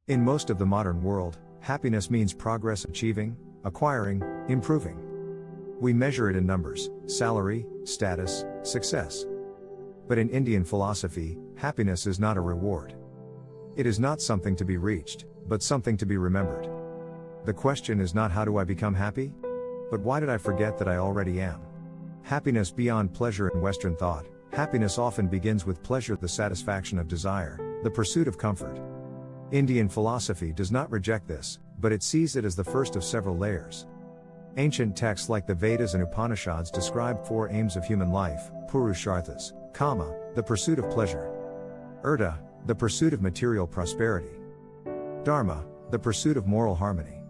In most of the modern world, happiness means progress, achieving, acquiring, improving. We measure it in numbers, salary, status, success. But in Indian philosophy, happiness is not a reward. It is not something to be reached, but something to be remembered. The question is not how do I become happy? But why did I forget that I already am? Happiness beyond pleasure in Western thought, happiness often begins with pleasure, the satisfaction of desire, the pursuit of comfort. Indian philosophy does not reject this, but it sees it as the first of several layers. Ancient texts like the Vedas and Upanishads describe four aims of human life: Purusharthas, Kama, the pursuit of pleasure; Artha, the pursuit of material prosperity; Dharma, the pursuit of moral harmony;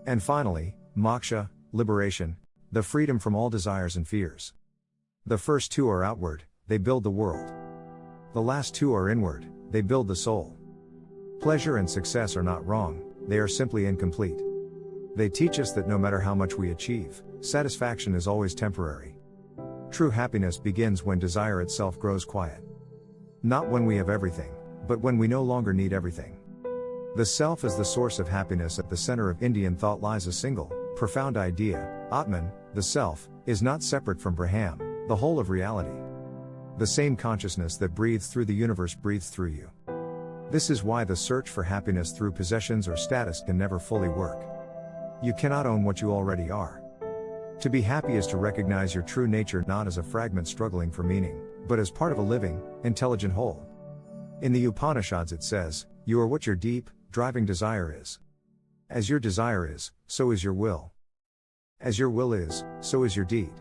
and finally, Moksha, liberation, the freedom from all desires and fears. The first two are outward, they build the world. The last two are inward, they build the soul. Pleasure and success are not wrong, they are simply incomplete. They teach us that no matter how much we achieve, satisfaction is always temporary. True happiness begins when desire itself grows quiet. Not when we have everything, but when we no longer need everything. The self is the source of happiness. At the center of Indian thought lies a single, profound idea: Atman, the self, is not separate from Brahman, the whole of reality. The same consciousness that breathes through the universe breathes through you. This is why the search for happiness through possessions or status can never fully work. You cannot own what you already are. To be happy is to recognize your true nature not as a fragment struggling for meaning, but as part of a living, intelligent whole. In the Upanishads it says, "You are what your deep, driving desire is. As your desire is, so is your will. As your will is, so is your deed.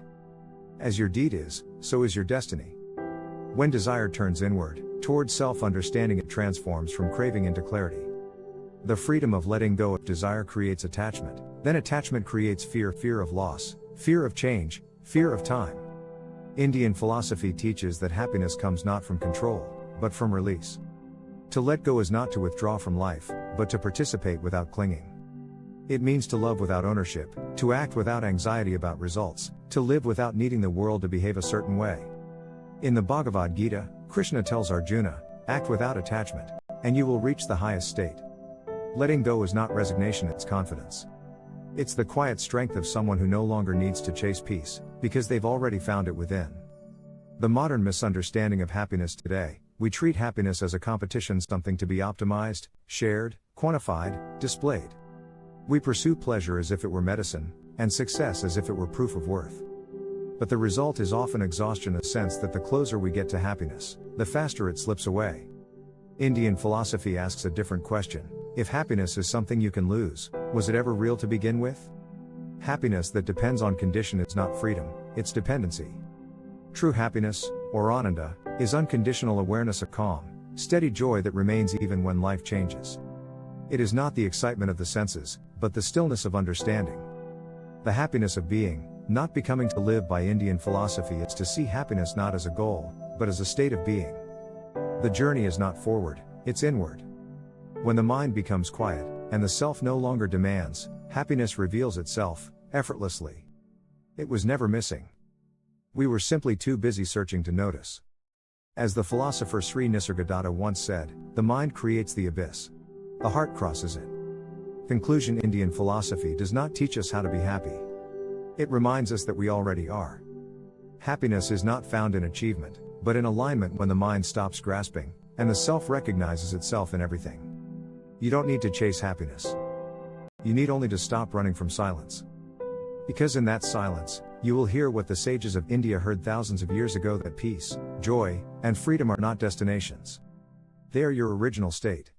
As your deed is, so is your destiny." When desire turns inward, towards self-understanding, it transforms from craving into clarity. The freedom of letting go of desire creates attachment, then attachment creates fear, fear of loss, fear of change, fear of time. Indian philosophy teaches that happiness comes not from control, but from release. To let go is not to withdraw from life, but to participate without clinging. It means to love without ownership, to act without anxiety about results, to live without needing the world to behave a certain way. In the Bhagavad Gita, Krishna tells Arjuna, "Act without attachment, and you will reach the highest state." Letting go is not resignation, it's confidence. It's the quiet strength of someone who no longer needs to chase peace, because they've already found it within. The modern misunderstanding of happiness today: we treat happiness as a competition, something to be optimized, shared, quantified, displayed. We pursue pleasure as if it were medicine, and success as if it were proof of worth. But the result is often exhaustion, a sense that the closer we get to happiness, the faster it slips away. Indian philosophy asks a different question: if happiness is something you can lose, was it ever real to begin with? Happiness that depends on condition is not freedom, it's dependency. True happiness, or ananda, is unconditional awareness, a calm, steady joy that remains even when life changes. It is not the excitement of the senses, but the stillness of understanding. The happiness of being, not becoming. To live by Indian philosophy is to see happiness not as a goal, but as a state of being. The journey is not forward, it's inward. When the mind becomes quiet, and the self no longer demands, happiness reveals itself, effortlessly. It was never missing. We were simply too busy searching to notice. As the philosopher Sri Nisargadatta once said, "The mind creates the abyss. The heart crosses it." Conclusion: Indian philosophy does not teach us how to be happy. It reminds us that we already are. Happiness is not found in achievement, but in alignment, when the mind stops grasping, and the self recognizes itself in everything. You don't need to chase happiness. You need only to stop running from silence. Because in that silence, you will hear what the sages of India heard thousands of years ago: that peace, joy, and freedom are not destinations. They are your original state.